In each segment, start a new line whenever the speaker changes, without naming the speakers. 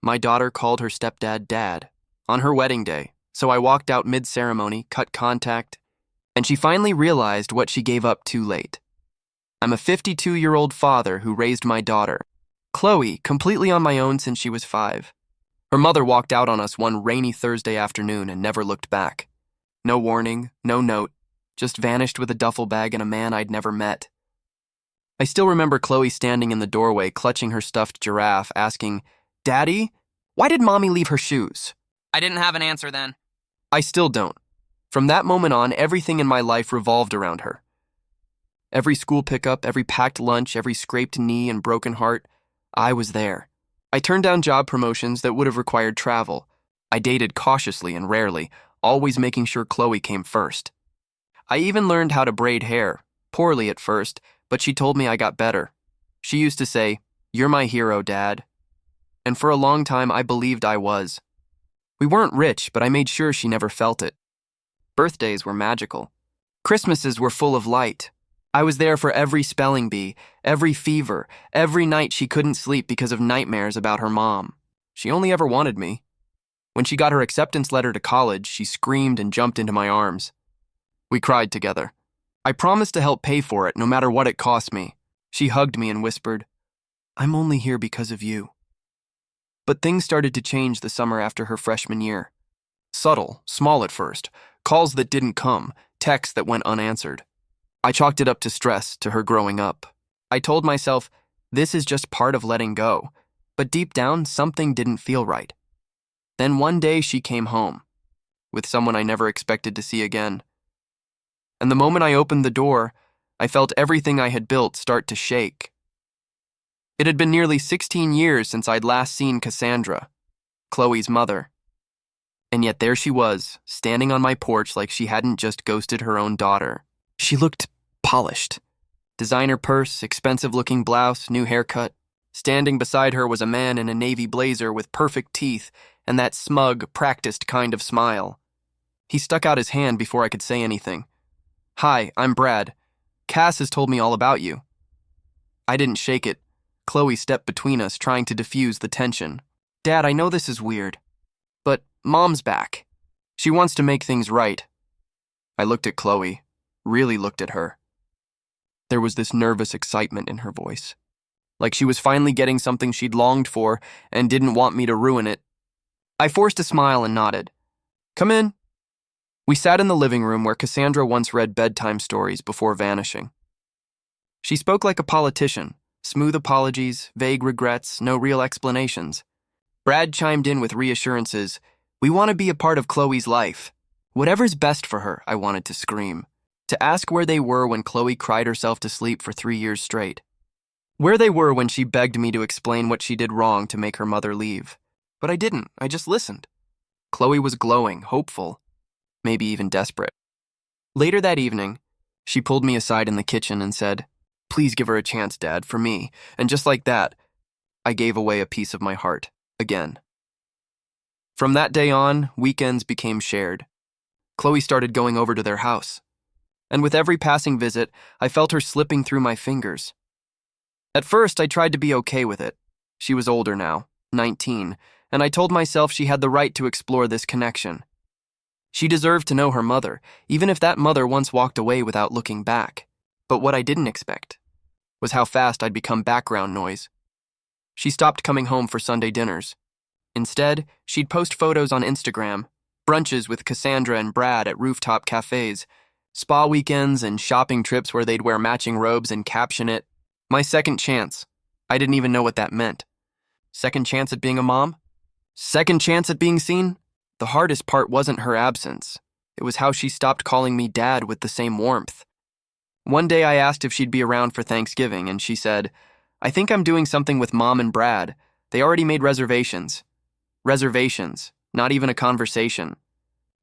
My daughter called her stepdad Dad on her wedding day, so I walked out mid-ceremony, cut contact, and she finally realized what she gave up too late. I'm a 52-year-old father who raised my daughter, Chloe, completely on my own since she was 5. Her mother walked out on us one rainy Thursday afternoon and never looked back. No warning, no note, just vanished with a duffel bag and a man I'd never met. I still remember Chloe standing in the doorway, clutching her stuffed giraffe, asking, "Daddy, why did Mommy leave her shoes?"
I didn't have an answer then.
I still don't. From that moment on, everything in my life revolved around her. Every school pickup, every packed lunch, every scraped knee and broken heart, I was there. I turned down job promotions that would have required travel. I dated cautiously and rarely, always making sure Chloe came first. I even learned how to braid hair, poorly at first, but she told me I got better. She used to say, "You're my hero, Dad." And for a long time, I believed I was. We weren't rich, but I made sure she never felt it. Birthdays were magical. Christmases were full of light. I was there for every spelling bee, every fever, every night she couldn't sleep because of nightmares about her mom. She only ever wanted me. When she got her acceptance letter to college, she screamed and jumped into my arms. We cried together. I promised to help pay for it, no matter what it cost me. She hugged me and whispered, "I'm only here because of you." But things started to change the summer after her freshman year. Subtle, small at first, calls that didn't come, texts that went unanswered. I chalked it up to stress, to her growing up. I told myself, this is just part of letting go, but deep down, something didn't feel right. Then one day she came home, with someone I never expected to see again. And the moment I opened the door, I felt everything I had built start to shake. It had been nearly 16 years since I'd last seen Cassandra, Chloe's mother. And yet there she was, standing on my porch like she hadn't just ghosted her own daughter. She looked polished. Designer purse, expensive-looking blouse, new haircut. Standing beside her was a man in a navy blazer with perfect teeth and that smug, practiced kind of smile. He stuck out his hand before I could say anything. "Hi, I'm Brad. Cass has told me all about you." I didn't shake it. Chloe stepped between us, trying to diffuse the tension. "Dad, I know this is weird, but Mom's back. She wants to make things right." I looked at Chloe, really looked at her. There was this nervous excitement in her voice, like she was finally getting something she'd longed for and didn't want me to ruin it. I forced a smile and nodded. "Come in." We sat in the living room where Cassandra once read bedtime stories before vanishing. She spoke like a politician, smooth apologies, vague regrets, no real explanations. Brad chimed in with reassurances. "We want to be a part of Chloe's life. Whatever's best for her," I wanted to scream. To ask where they were when Chloe cried herself to sleep for 3 years straight. Where they were when she begged me to explain what she did wrong to make her mother leave. But I didn't, I just listened. Chloe was glowing, hopeful, maybe even desperate. Later that evening, she pulled me aside in the kitchen and said, "Please give her a chance, Dad, for me." And just like that, I gave away a piece of my heart, again. From that day on, weekends became shared. Chloe started going over to their house. And with every passing visit, I felt her slipping through my fingers. At first, I tried to be okay with it. She was older now, 19, and I told myself she had the right to explore this connection. She deserved to know her mother, even if that mother once walked away without looking back. But what I didn't expect was how fast I'd become background noise. She stopped coming home for Sunday dinners. Instead, she'd post photos on Instagram, brunches with Cassandra and Brad at rooftop cafes, spa weekends and shopping trips where they'd wear matching robes and caption it, "My second chance." I didn't even know what that meant. Second chance at being a mom? Second chance at being seen? The hardest part wasn't her absence. It was how she stopped calling me Dad with the same warmth. One day I asked if she'd be around for Thanksgiving, and she said, "I think I'm doing something with Mom and Brad. They already made reservations." Reservations, not even a conversation.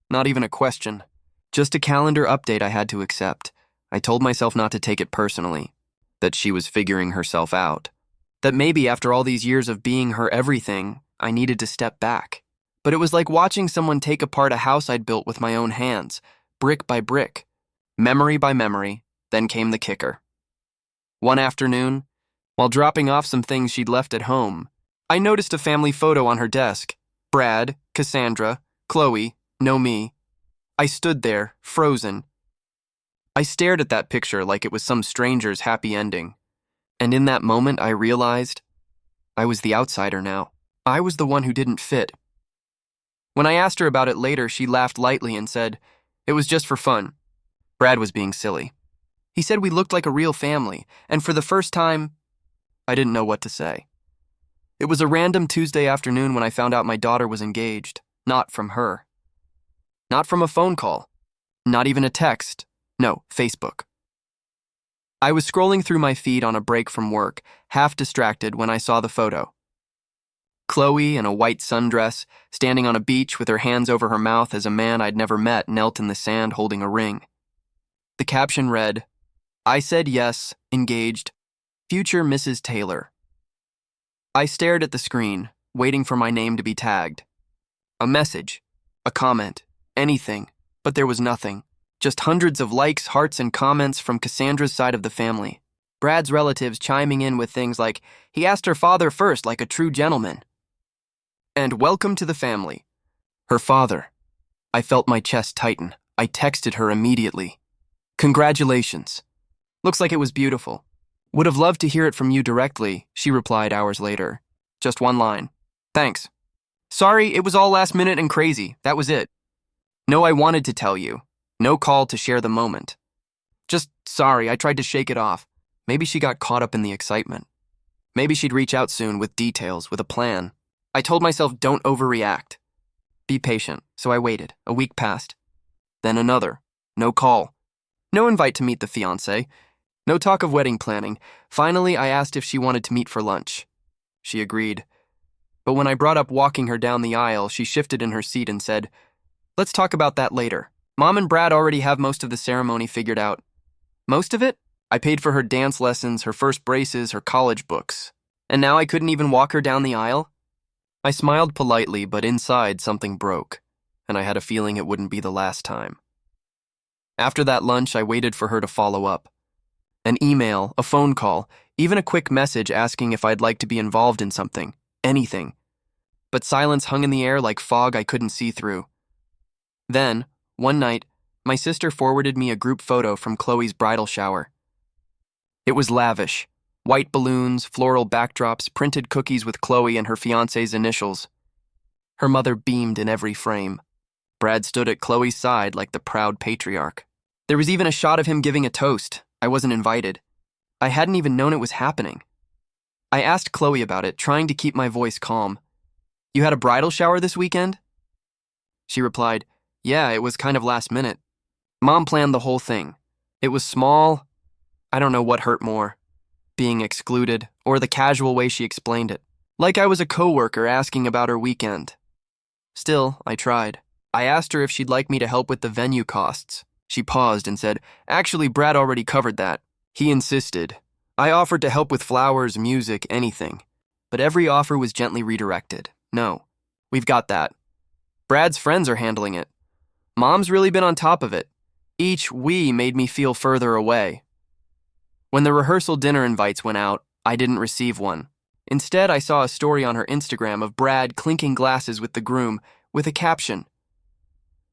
Not even a question. Just a calendar update I had to accept. I told myself not to take it personally, that she was figuring herself out, that maybe after all these years of being her everything, I needed to step back. But it was like watching someone take apart a house I'd built with my own hands, brick by brick, memory by memory. Then came the kicker. One afternoon, while dropping off some things she'd left at home, I noticed a family photo on her desk. Brad, Cassandra, Chloe, no me. I stood there, frozen. I stared at that picture like it was some stranger's happy ending. And in that moment, I realized I was the outsider now. I was the one who didn't fit. When I asked her about it later, she laughed lightly and said, "It was just for fun." Brad was being silly. He said we looked like a real family, and for the first time, I didn't know what to say. It was a random Tuesday afternoon when I found out my daughter was engaged. Not from her. Not from a phone call. Not even a text. No, Facebook. I was scrolling through my feed on a break from work, half distracted when I saw the photo. Chloe, in a white sundress, standing on a beach with her hands over her mouth as a man I'd never met knelt in the sand holding a ring. The caption read, "I said yes, engaged, future Mrs. Taylor." I stared at the screen, waiting for my name to be tagged. A message, a comment, anything, but there was nothing. Just hundreds of likes, hearts, and comments from Cassandra's side of the family. Brad's relatives chiming in with things like, "He asked her father first like a true gentleman." And "Welcome to the family." Her father. I felt my chest tighten. I texted her immediately. "Congratulations. Looks like it was beautiful. Would have loved to hear it from you directly," she replied hours later. Just one line. "Thanks. Sorry, it was all last minute and crazy. That was it. No, I wanted to tell you. No call to share the moment. Just sorry, I tried to shake it off." Maybe she got caught up in the excitement. Maybe she'd reach out soon with details, with a plan. I told myself, don't overreact. Be patient, so I waited. A week passed. Then another. No call. No invite to meet the fiancé. No talk of wedding planning. Finally, I asked if she wanted to meet for lunch. She agreed. But when I brought up walking her down the aisle, she shifted in her seat and said, "Let's talk about that later. Mom and Brad already have most of the ceremony figured out." Most of it? I paid for her dance lessons, her first braces, her college books. And now I couldn't even walk her down the aisle? I smiled politely, but inside something broke, and I had a feeling it wouldn't be the last time. After that lunch, I waited for her to follow up. An email, a phone call, even a quick message asking if I'd like to be involved in something, anything. But silence hung in the air like fog I couldn't see through. Then, one night, my sister forwarded me a group photo from Chloe's bridal shower. It was lavish. White balloons, floral backdrops, printed cookies with Chloe and her fiancé's initials. Her mother beamed in every frame. Brad stood at Chloe's side like the proud patriarch. There was even a shot of him giving a toast. I wasn't invited. I hadn't even known it was happening. I asked Chloe about it, trying to keep my voice calm. "You had a bridal shower this weekend?" She replied, "Yeah, it was kind of last minute. Mom planned the whole thing. It was small. I don't know what hurt more, being excluded, or the casual way she explained it. Like I was a coworker asking about her weekend. Still, I tried. I asked her if she'd like me to help with the venue costs. She paused and said, "Actually, Brad already covered that." He insisted. I offered to help with flowers, music, anything. But every offer was gently redirected. "No, we've got that. Brad's friends are handling it. Mom's really been on top of it." Each "we" made me feel further away. When the rehearsal dinner invites went out, I didn't receive one. Instead, I saw a story on her Instagram of Brad clinking glasses with the groom, with a caption,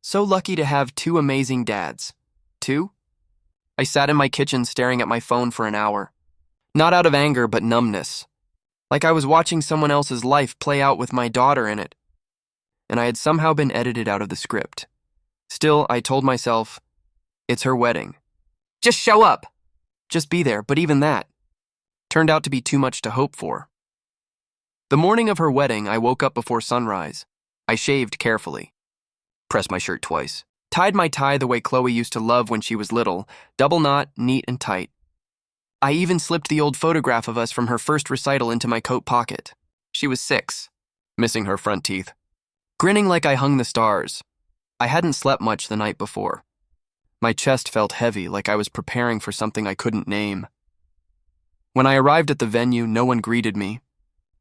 "So lucky to have two amazing dads." Two? I sat in my kitchen staring at my phone for an hour. Not out of anger, but numbness. Like I was watching someone else's life play out with my daughter in it. And I had somehow been edited out of the script. Still, I told myself, it's her wedding. Just show up. Just be there, but even that turned out to be too much to hope for. The morning of her wedding, I woke up before sunrise. I shaved carefully. Pressed my shirt twice. Tied my tie the way Chloe used to love when she was little, double knot, neat and tight. I even slipped the old photograph of us from her first recital into my coat pocket. She was 6, missing her front teeth. Grinning like I hung the stars. I hadn't slept much the night before. My chest felt heavy, like I was preparing for something I couldn't name. When I arrived at the venue, no one greeted me.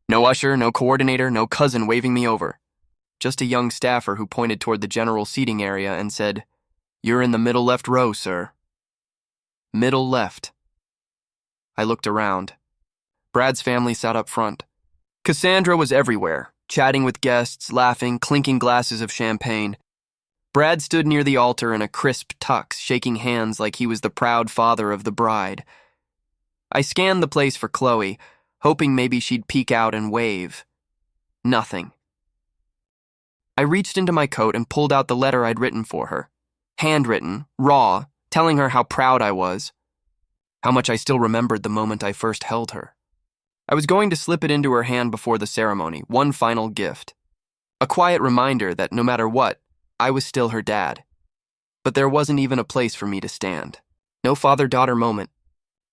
No usher, no coordinator, no cousin waving me over. Just a young staffer who pointed toward the general seating area and said, "You're in the middle left row, sir." Middle left. I looked around. Brad's family sat up front. Cassandra was everywhere, chatting with guests, laughing, clinking glasses of champagne. Brad stood near the altar in a crisp tux, shaking hands like he was the proud father of the bride. I scanned the place for Chloe, hoping maybe she'd peek out and wave. Nothing. I reached into my coat and pulled out the letter I'd written for her. Handwritten, raw, telling her how proud I was. How much I still remembered the moment I first held her. I was going to slip it into her hand before the ceremony, one final gift. A quiet reminder that no matter what, I was still her dad. But there wasn't even a place for me to stand. No father-daughter moment.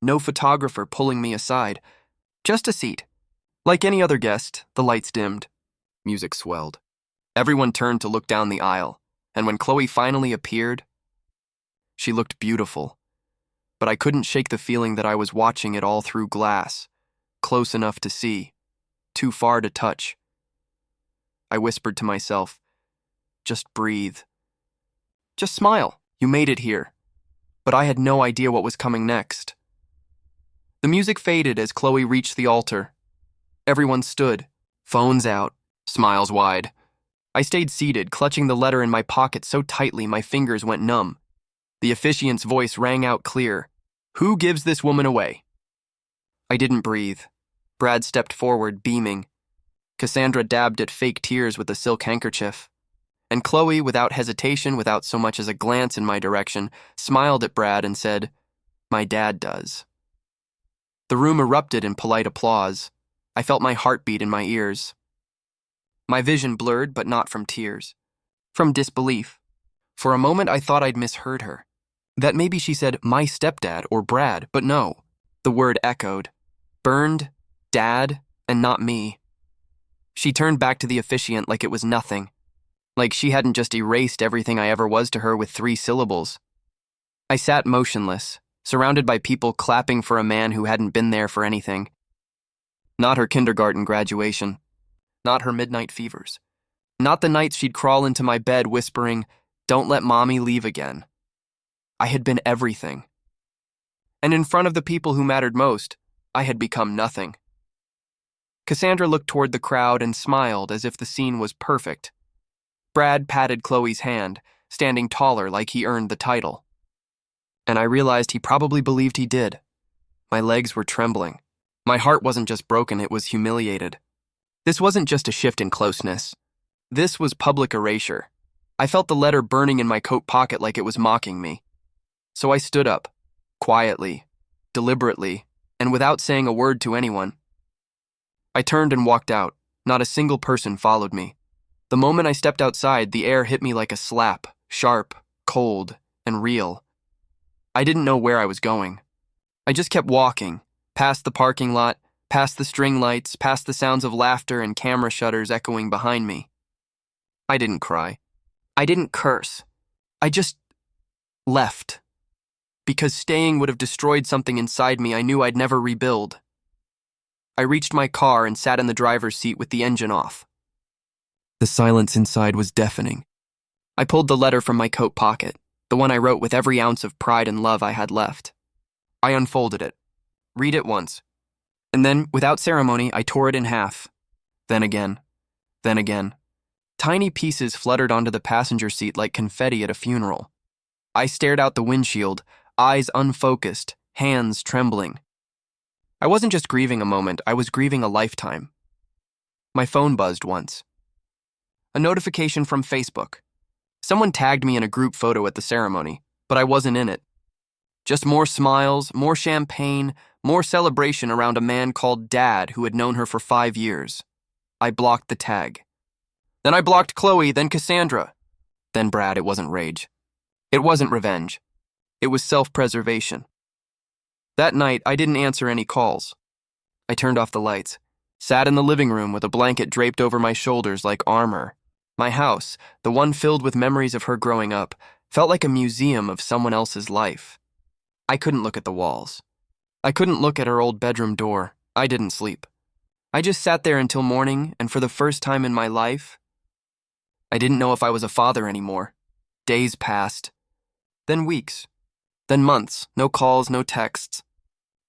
No photographer pulling me aside. Just a seat. Like any other guest, the lights dimmed. Music swelled. Everyone turned to look down the aisle, and when Chloe finally appeared, she looked beautiful. But I couldn't shake the feeling that I was watching it all through glass, close enough to see, too far to touch. I whispered to myself, just breathe. Just smile. You made it here. But I had no idea what was coming next. The music faded as Chloe reached the altar. Everyone stood, phones out, smiles wide. I stayed seated, clutching the letter in my pocket so tightly my fingers went numb. The officiant's voice rang out clear. Who gives this woman away? I didn't breathe. Brad stepped forward, beaming. Cassandra dabbed at fake tears with a silk handkerchief. And Chloe, without hesitation, without so much as a glance in my direction, smiled at Brad and said, My dad does. The room erupted in polite applause. I felt my heartbeat in my ears. My vision blurred, but not from tears. From disbelief. For a moment, I thought I'd misheard her. That maybe she said, my stepdad or Brad, but no. The word echoed. Burned, dad, and not me. She turned back to the officiant like it was nothing. Like she hadn't just erased everything I ever was to her with 3 syllables. I sat motionless, surrounded by people clapping for a man who hadn't been there for anything. Not her kindergarten graduation. Not her midnight fevers. Not the nights she'd crawl into my bed whispering, don't let mommy leave again. I had been everything. And in front of the people who mattered most, I had become nothing. Cassandra looked toward the crowd and smiled as if the scene was perfect. Brad patted Chloe's hand, standing taller like he earned the title. And I realized he probably believed he did. My legs were trembling. My heart wasn't just broken, it was humiliated. This wasn't just a shift in closeness. This was public erasure. I felt the letter burning in my coat pocket like it was mocking me. So I stood up, quietly, deliberately, and without saying a word to anyone. I turned and walked out. Not a single person followed me. The moment I stepped outside, the air hit me like a slap, sharp, cold, and real. I didn't know where I was going. I just kept walking, past the parking lot, past the string lights, past the sounds of laughter and camera shutters echoing behind me. I didn't cry. I didn't curse. I just left. Because staying would have destroyed something inside me I knew I'd never rebuild. I reached my car and sat in the driver's seat with the engine off. The silence inside was deafening. I pulled the letter from my coat pocket, the one I wrote with every ounce of pride and love I had left. I unfolded it. Read it once. And then, without ceremony, I tore it in half. Then again. Then again. Tiny pieces fluttered onto the passenger seat like confetti at a funeral. I stared out the windshield, eyes unfocused, hands trembling. I wasn't just grieving a moment, I was grieving a lifetime. My phone buzzed once. A notification from Facebook. Someone tagged me in a group photo at the ceremony, but I wasn't in it. Just more smiles, more champagne, more celebration around a man called Dad who had known her for 5 years. I blocked the tag. Then I blocked Chloe, then Cassandra. Then Brad. It wasn't rage. It wasn't revenge. It was self-preservation. That night, I didn't answer any calls. I turned off the lights, sat in the living room with a blanket draped over my shoulders like armor. My house, the one filled with memories of her growing up, felt like a museum of someone else's life. I couldn't look at the walls. I couldn't look at her old bedroom door. I didn't sleep. I just sat there until morning, and for the first time in my life, I didn't know if I was a father anymore. Days passed. Then weeks. Then months. No calls, no texts.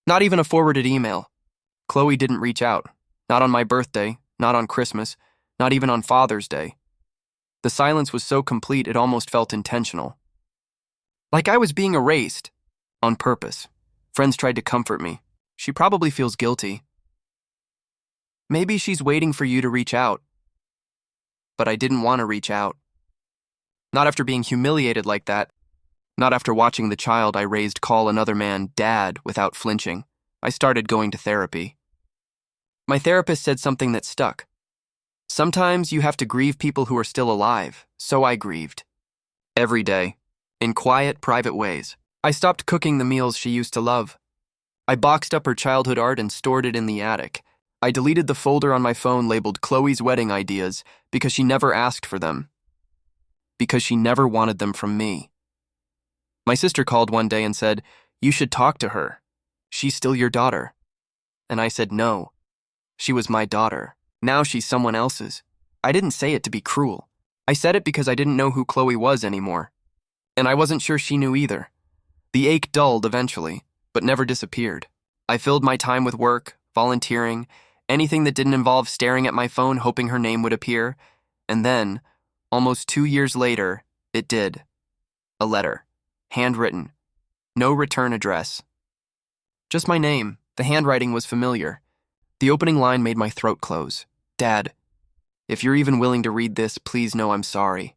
Not even a forwarded email. Chloe didn't reach out. Not on my birthday, not on Christmas, not even on Father's Day. The silence was so complete it almost felt intentional. Like I was being erased. On purpose. Friends tried to comfort me. She probably feels guilty. Maybe she's waiting for you to reach out. But I didn't want to reach out. Not after being humiliated like that. Not after watching the child I raised call another man Dad without flinching. I started going to therapy. My therapist said something that stuck. Sometimes you have to grieve people who are still alive, so I grieved. Every day, in quiet, private ways. I stopped cooking the meals she used to love. I boxed up her childhood art and stored it in the attic. I deleted the folder on my phone labeled Chloe's wedding ideas because she never asked for them. Because she never wanted them from me. My sister called one day and said, "You should talk to her. She's still your daughter." And I said no. She was my daughter. Now she's someone else's. I didn't say it to be cruel. I said it because I didn't know who Chloe was anymore. And I wasn't sure she knew either. The ache dulled eventually, but never disappeared. I filled my time with work, volunteering, anything that didn't involve staring at my phone hoping her name would appear. And then, almost 2 years later, it did. A letter. Handwritten. No return address. Just my name. The handwriting was familiar. The opening line made my throat close. "Dad, if you're even willing to read this, please know I'm sorry."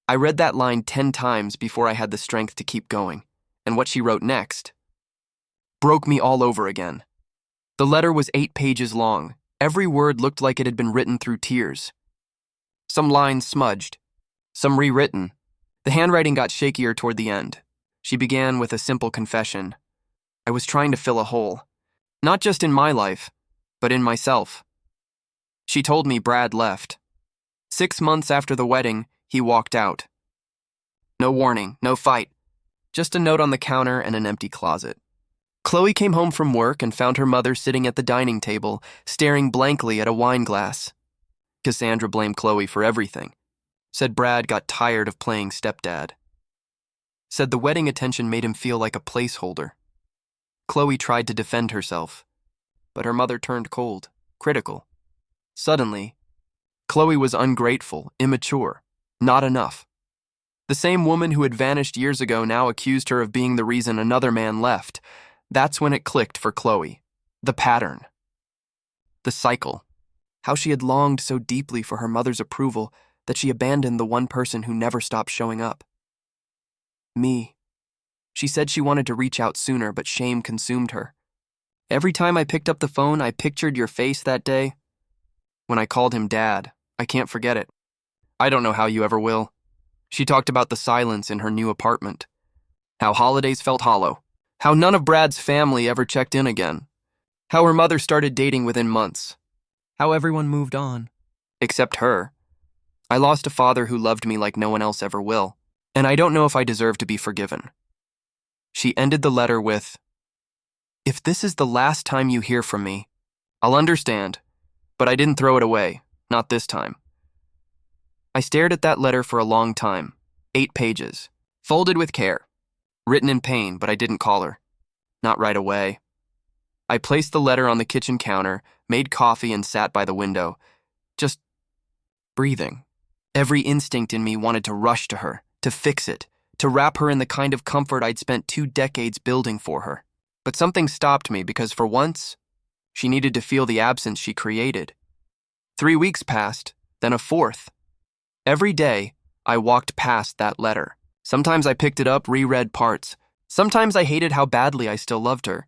I read that line 10 times before I had the strength to keep going, and what she wrote next broke me all over again. The letter was 8 pages long. Every word looked like it had been written through tears. Some lines smudged, some rewritten. The handwriting got shakier toward the end. She began with a simple confession. I was trying to fill a hole. Not just in my life, but in myself. She told me Brad left. 6 months after the wedding, he walked out. No warning, no fight. Just a note on the counter and an empty closet. Chloe came home from work and found her mother sitting at the dining table, staring blankly at a wine glass. Cassandra blamed Chloe for everything. Said Brad got tired of playing stepdad. Said the wedding attention made him feel like a placeholder. Chloe tried to defend herself, but her mother turned cold, critical. Suddenly, Chloe was ungrateful, immature, not enough. The same woman who had vanished years ago now accused her of being the reason another man left. That's when it clicked for Chloe. The pattern. The cycle. How she had longed so deeply for her mother's approval that she abandoned the one person who never stopped showing up. Me. She said she wanted to reach out sooner, but shame consumed her. Every time I picked up the phone, I pictured your face that day. When I called him Dad, I can't forget it. I don't know how you ever will. She talked about the silence in her new apartment. How holidays felt hollow. How none of Brad's family ever checked in again. How her mother started dating within months. How everyone moved on. Except her. I lost a father who loved me like no one else ever will, and I don't know if I deserve to be forgiven. She ended the letter with, "If this is the last time you hear from me, I'll understand, but I didn't throw it away, not this time." I stared at that letter for a long time, 8 pages, folded with care, written in pain, but I didn't call her. Not right away. I placed the letter on the kitchen counter, made coffee, and sat by the window, just breathing. Every instinct in me wanted to rush to her, to fix it, to wrap her in the kind of comfort I'd spent 2 decades building for her. But something stopped me because for once, she needed to feel the absence she created. 3 weeks passed, then a 4th. Every day, I walked past that letter. Sometimes I picked it up, reread parts. Sometimes I hated how badly I still loved her.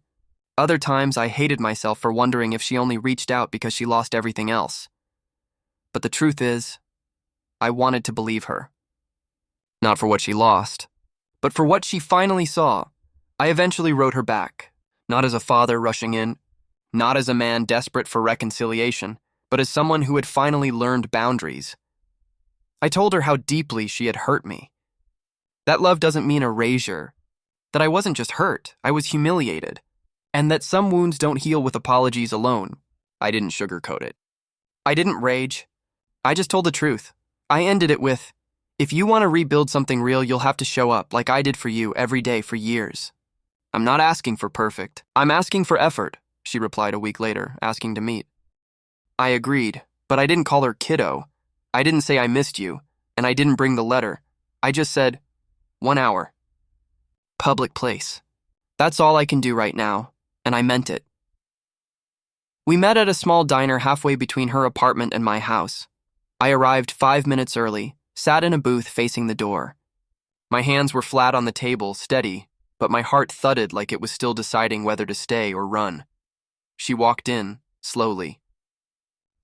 Other times I hated myself for wondering if she only reached out because she lost everything else. But the truth is, I wanted to believe her. Not for what she lost, but for what she finally saw. I eventually wrote her back, not as a father rushing in, not as a man desperate for reconciliation, but as someone who had finally learned boundaries. I told her how deeply she had hurt me. That love doesn't mean erasure, that I wasn't just hurt, I was humiliated, and that some wounds don't heal with apologies alone. I didn't sugarcoat it. I didn't rage. I just told the truth. I ended it with, "If you want to rebuild something real, you'll have to show up like I did for you every day for years. I'm not asking for perfect. I'm asking for effort. she replied a week later, asking to meet. I agreed, but I didn't call her kiddo. I didn't say I missed you, and I didn't bring the letter. I just said, 1 hour. Public place. That's all I can do right now, and I meant it. We met at a small diner halfway between her apartment and my house. I arrived 5 minutes early, sat in a booth facing the door. My hands were flat on the table, steady, but my heart thudded like it was still deciding whether to stay or run. She walked in, slowly.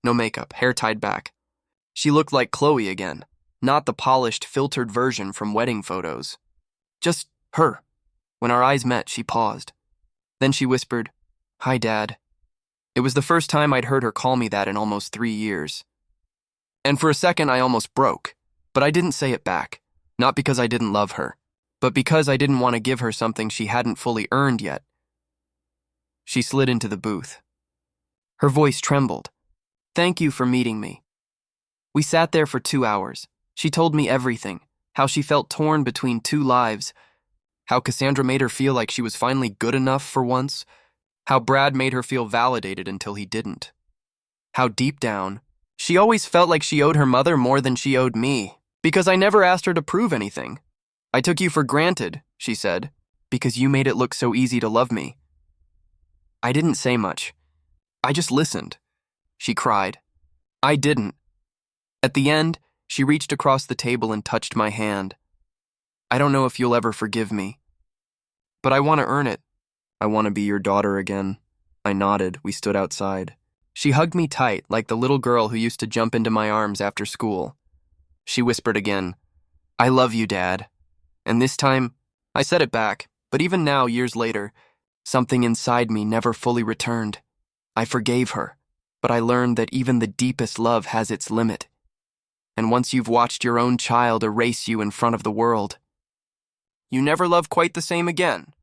No makeup, hair tied back. She looked like Chloe again, not the polished, filtered version from wedding photos. Just her. When our eyes met, she paused. Then she whispered, "Hi, Dad." It was the first time I'd heard her call me that in almost 3 years. And for a second, I almost broke, but I didn't say it back. Not because I didn't love her, but because I didn't want to give her something she hadn't fully earned yet. She slid into the booth. Her voice trembled. "Thank you for meeting me." We sat there for 2 hours. She told me everything, how she felt torn between 2 lives, how Cassandra made her feel like she was finally good enough for once, how Brad made her feel validated until he didn't, how deep down, she always felt like she owed her mother more than she owed me, because I never asked her to prove anything. "I took you for granted," she said, "because you made it look so easy to love me." I didn't say much. I just listened. She cried. I didn't. At the end, she reached across the table and touched my hand. "I don't know if you'll ever forgive me, but I want to earn it. I want to be your daughter again." I nodded. We stood outside. She hugged me tight, like the little girl who used to jump into my arms after school. She whispered again, "I love you, Dad." And this time, I said it back, but even now, years later, something inside me never fully returned. I forgave her, but I learned that even the deepest love has its limit. And once you've watched your own child erase you in front of the world, you never love quite the same again.